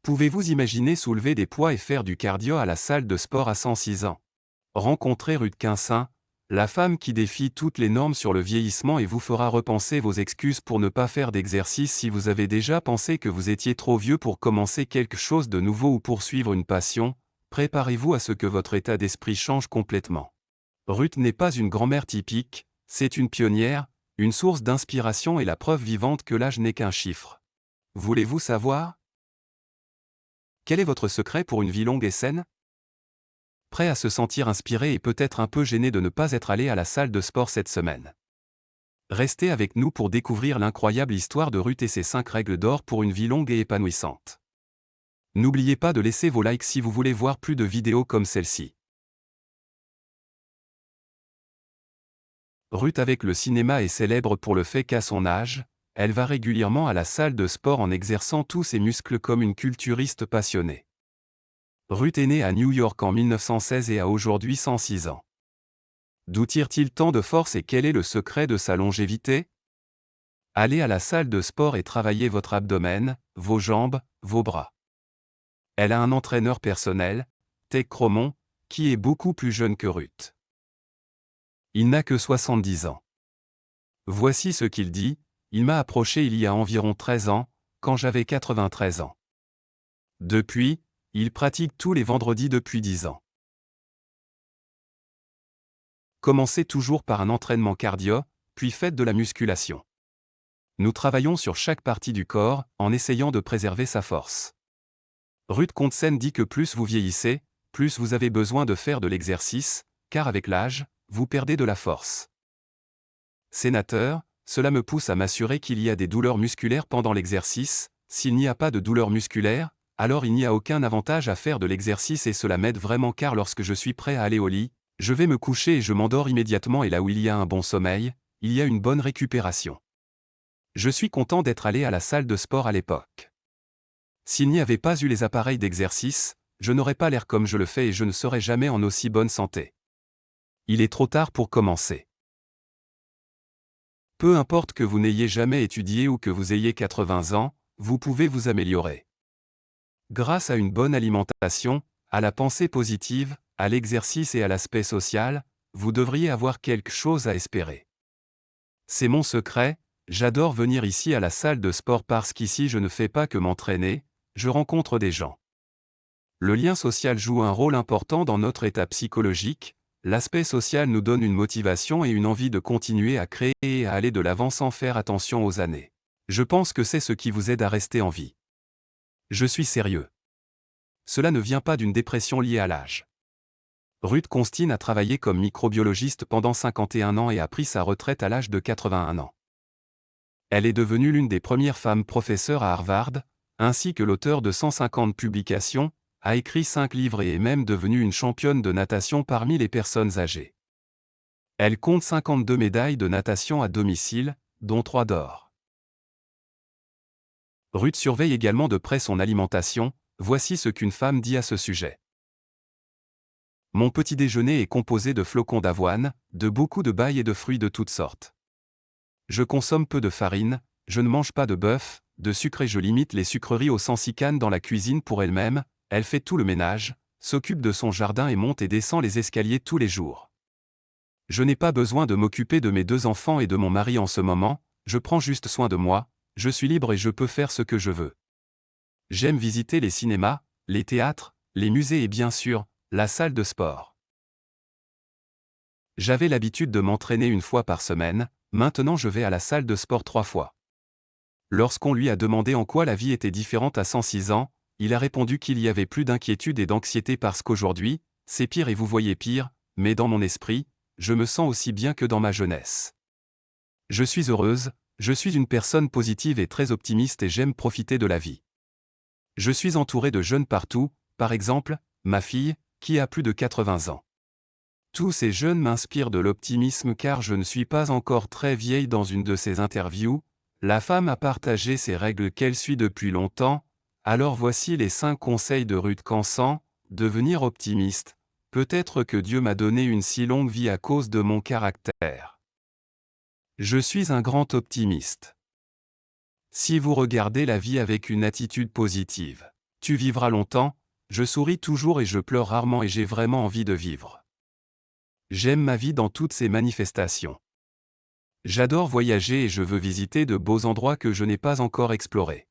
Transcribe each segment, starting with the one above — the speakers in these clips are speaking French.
Pouvez-vous imaginer soulever des poids et faire du cardio à la salle de sport à 106 ans? Rencontrez Ruth Quinsin, la femme qui défie toutes les normes sur le vieillissement et vous fera repenser vos excuses pour ne pas faire d'exercice si vous avez déjà pensé que vous étiez trop vieux pour commencer quelque chose de nouveau ou poursuivre une passion. Préparez-vous à ce que votre état d'esprit change complètement. Ruth n'est pas une grand-mère typique, c'est une pionnière, une source d'inspiration et la preuve vivante que l'âge n'est qu'un chiffre. Voulez-vous savoir? Quel est votre secret pour une vie longue et saine? Prêt à se sentir inspiré et peut-être un peu gêné de ne pas être allé à la salle de sport cette semaine. Restez avec nous pour découvrir l'incroyable histoire de Ruth et ses 5 règles d'or pour une vie longue et épanouissante. N'oubliez pas de laisser vos likes si vous voulez voir plus de vidéos comme celle-ci. Ruth avec le cinéma est célèbre pour le fait qu'à son âge, elle va régulièrement à la salle de sport en exerçant tous ses muscles comme une culturiste passionnée. Ruth est née à New York en 1916 et a aujourd'hui 106 ans. D'où tire-t-il tant de force et quel est le secret de sa longévité? Allez à la salle de sport et travaillez votre abdomen, vos jambes, vos bras. Elle a un entraîneur personnel, Teg Cromon, qui est beaucoup plus jeune que Ruth. Il n'a que 70 ans. Voici ce qu'il dit: il m'a approché il y a environ 13 ans, quand j'avais 93 ans. Depuis, il pratique tous les vendredis depuis 10 ans. Commencez toujours par un entraînement cardio, puis faites de la musculation. Nous travaillons sur chaque partie du corps, en essayant de préserver sa force. Ruth Kontsen dit que plus vous vieillissez, plus vous avez besoin de faire de l'exercice, car avec l'âge, vous perdez de la force. Sénateur, cela me pousse à m'assurer qu'il y a des douleurs musculaires pendant l'exercice. S'il n'y a pas de douleurs musculaires, alors il n'y a aucun avantage à faire de l'exercice et cela m'aide vraiment car lorsque je suis prêt à aller au lit, je vais me coucher et je m'endors immédiatement et là où il y a un bon sommeil, il y a une bonne récupération. Je suis content d'être allé à la salle de sport à l'époque. S'il n'y avait pas eu les appareils d'exercice, je n'aurais pas l'air comme je le fais et je ne serais jamais en aussi bonne santé. Il est trop tard pour commencer. Peu importe que vous n'ayez jamais étudié ou que vous ayez 80 ans, vous pouvez vous améliorer. Grâce à une bonne alimentation, à la pensée positive, à l'exercice et à l'aspect social, vous devriez avoir quelque chose à espérer. C'est mon secret, j'adore venir ici à la salle de sport parce qu'ici je ne fais pas que m'entraîner, je rencontre des gens. Le lien social joue un rôle important dans notre état psychologique. L'aspect social nous donne une motivation et une envie de continuer à créer et à aller de l'avant sans faire attention aux années. Je pense que c'est ce qui vous aide à rester en vie. Je suis sérieux. Cela ne vient pas d'une dépression liée à l'âge. Ruth Kontsen a travaillé comme microbiologiste pendant 51 ans et a pris sa retraite à l'âge de 81 ans. Elle est devenue l'une des premières femmes professeurs à Harvard, ainsi que l'auteur de 150 publications, a écrit 5 livres et est même devenue une championne de natation parmi les personnes âgées. Elle compte 52 médailles de natation à domicile, dont 3 d'or. Ruth surveille également de près son alimentation, voici ce qu'une femme dit à ce sujet. Mon petit déjeuner est composé de flocons d'avoine, de beaucoup de bail et de fruits de toutes sortes. Je consomme peu de farine, je ne mange pas de bœuf, de sucre et je limite les sucreries aux sans-cicanes dans la cuisine pour elle-même. Elle fait tout le ménage, s'occupe de son jardin et monte et descend les escaliers tous les jours. Je n'ai pas besoin de m'occuper de mes 2 enfants et de mon mari en ce moment, je prends juste soin de moi, je suis libre et je peux faire ce que je veux. J'aime visiter les cinémas, les théâtres, les musées et bien sûr, la salle de sport. J'avais l'habitude de m'entraîner 1 fois par semaine, maintenant je vais à la salle de sport 3 fois. Lorsqu'on lui a demandé en quoi la vie était différente à 106 ans, il a répondu qu'il y avait plus d'inquiétude et d'anxiété parce qu'aujourd'hui, c'est pire et vous voyez pire, mais dans mon esprit, je me sens aussi bien que dans ma jeunesse. Je suis heureuse, je suis une personne positive et très optimiste et j'aime profiter de la vie. Je suis entourée de jeunes partout, par exemple, ma fille, qui a plus de 80 ans. Tous ces jeunes m'inspirent de l'optimisme car je ne suis pas encore très vieille. Dans une de ses interviews, la femme a partagé ses règles qu'elle suit depuis longtemps. Alors voici les 5 conseils de Ruth Kontsen: devenir optimiste. Peut-être que Dieu m'a donné une si longue vie à cause de mon caractère. Je suis un grand optimiste. Si vous regardez la vie avec une attitude positive, Tu vivras longtemps, je souris toujours et je pleure rarement et j'ai vraiment envie de vivre. J'aime ma vie dans toutes ses manifestations. J'adore voyager et je veux visiter de beaux endroits que je n'ai pas encore explorés.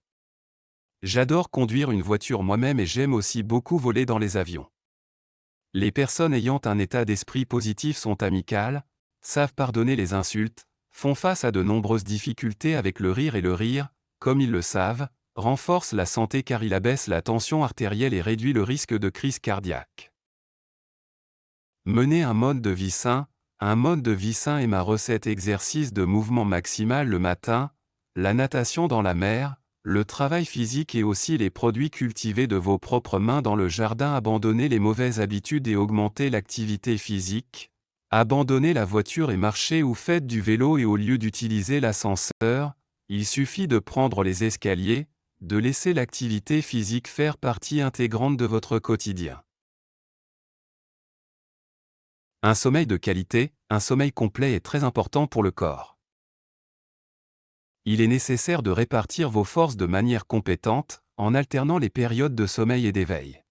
J'adore conduire une voiture moi-même et j'aime aussi beaucoup voler dans les avions. Les personnes ayant un état d'esprit positif sont amicales, savent pardonner les insultes, font face à de nombreuses difficultés avec le rire et le rire, comme ils le savent, renforcent la santé car il abaisse la tension artérielle et réduit le risque de crise cardiaque. Mener un mode de vie sain. Un mode de vie sain est ma recette: exercice de mouvement maximal le matin, la natation dans la mer, le travail physique et aussi les produits cultivés de vos propres mains dans le jardin. Abandonnez les mauvaises habitudes et augmentez l'activité physique. Abandonnez la voiture et marchez ou faites du vélo et au lieu d'utiliser l'ascenseur, il suffit de prendre les escaliers, de laisser l'activité physique faire partie intégrante de votre quotidien. Un sommeil de qualité, un sommeil complet est très important pour le corps. Il est nécessaire de répartir vos forces de manière compétente, en alternant les périodes de sommeil et d'éveil.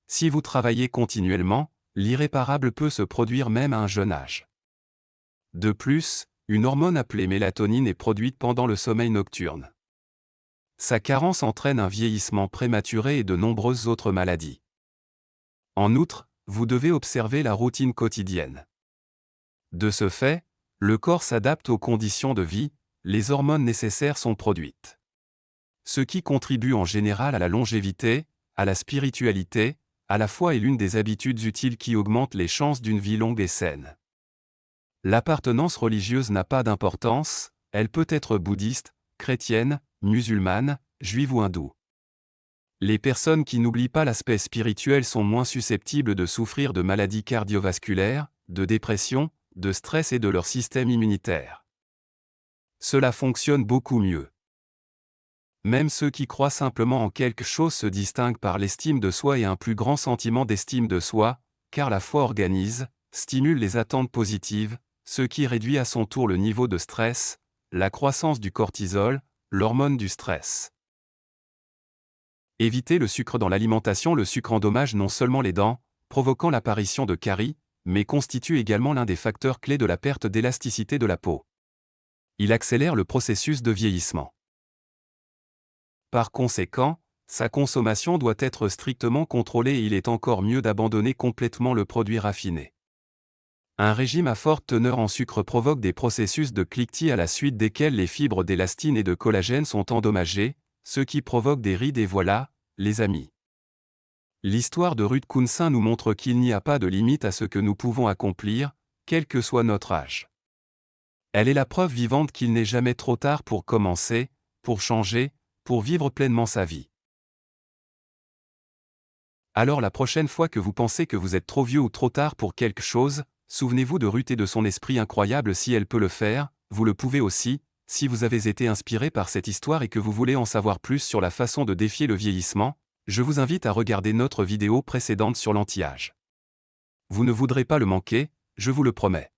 Si vous travaillez continuellement, l'irréparable peut se produire même à un jeune âge. De plus, une hormone appelée mélatonine est produite pendant le sommeil nocturne. Sa carence entraîne un vieillissement prématuré et de nombreuses autres maladies. En outre, vous devez observer la routine quotidienne. De ce fait, le corps s'adapte aux conditions de vie, les hormones nécessaires sont produites. Ce qui contribue en général à la longévité, à la spiritualité, à la foi est l'une des habitudes utiles qui augmentent les chances d'une vie longue et saine. L'appartenance religieuse n'a pas d'importance, elle peut être bouddhiste, chrétienne, musulmane, juive ou hindoue. Les personnes qui n'oublient pas l'aspect spirituel sont moins susceptibles de souffrir de maladies cardiovasculaires, de dépression, de stress et de leur système immunitaire. Cela fonctionne beaucoup mieux. Même ceux qui croient simplement en quelque chose se distinguent par l'estime de soi et un plus grand sentiment d'estime de soi, car la foi organise, stimule les attentes positives, ce qui réduit à son tour le niveau de stress, la croissance du cortisol, l'hormone du stress. Évitez le sucre dans l'alimentation. Le sucre endommage non seulement les dents, provoquant l'apparition de caries, mais constitue également l'un des facteurs clés de la perte d'élasticité de la peau. Il accélère le processus de vieillissement. Par conséquent, sa consommation doit être strictement contrôlée et il est encore mieux d'abandonner complètement le produit raffiné. Un régime à forte teneur en sucre provoque des processus de cliquetis à la suite desquels les fibres d'élastine et de collagène sont endommagées, ce qui provoque des rides et voilà, les amis. L'histoire de Ruth Kounsin nous montre qu'il n'y a pas de limite à ce que nous pouvons accomplir, quel que soit notre âge. Elle est la preuve vivante qu'il n'est jamais trop tard pour commencer, pour changer, pour vivre pleinement sa vie. Alors la prochaine fois que vous pensez que vous êtes trop vieux ou trop tard pour quelque chose, souvenez-vous de Ruth et de son esprit incroyable. Si elle peut le faire, vous le pouvez aussi. Si vous avez été inspiré par cette histoire et que vous voulez en savoir plus sur la façon de défier le vieillissement, je vous invite à regarder notre vidéo précédente sur l'anti-âge. Vous ne voudrez pas le manquer, je vous le promets.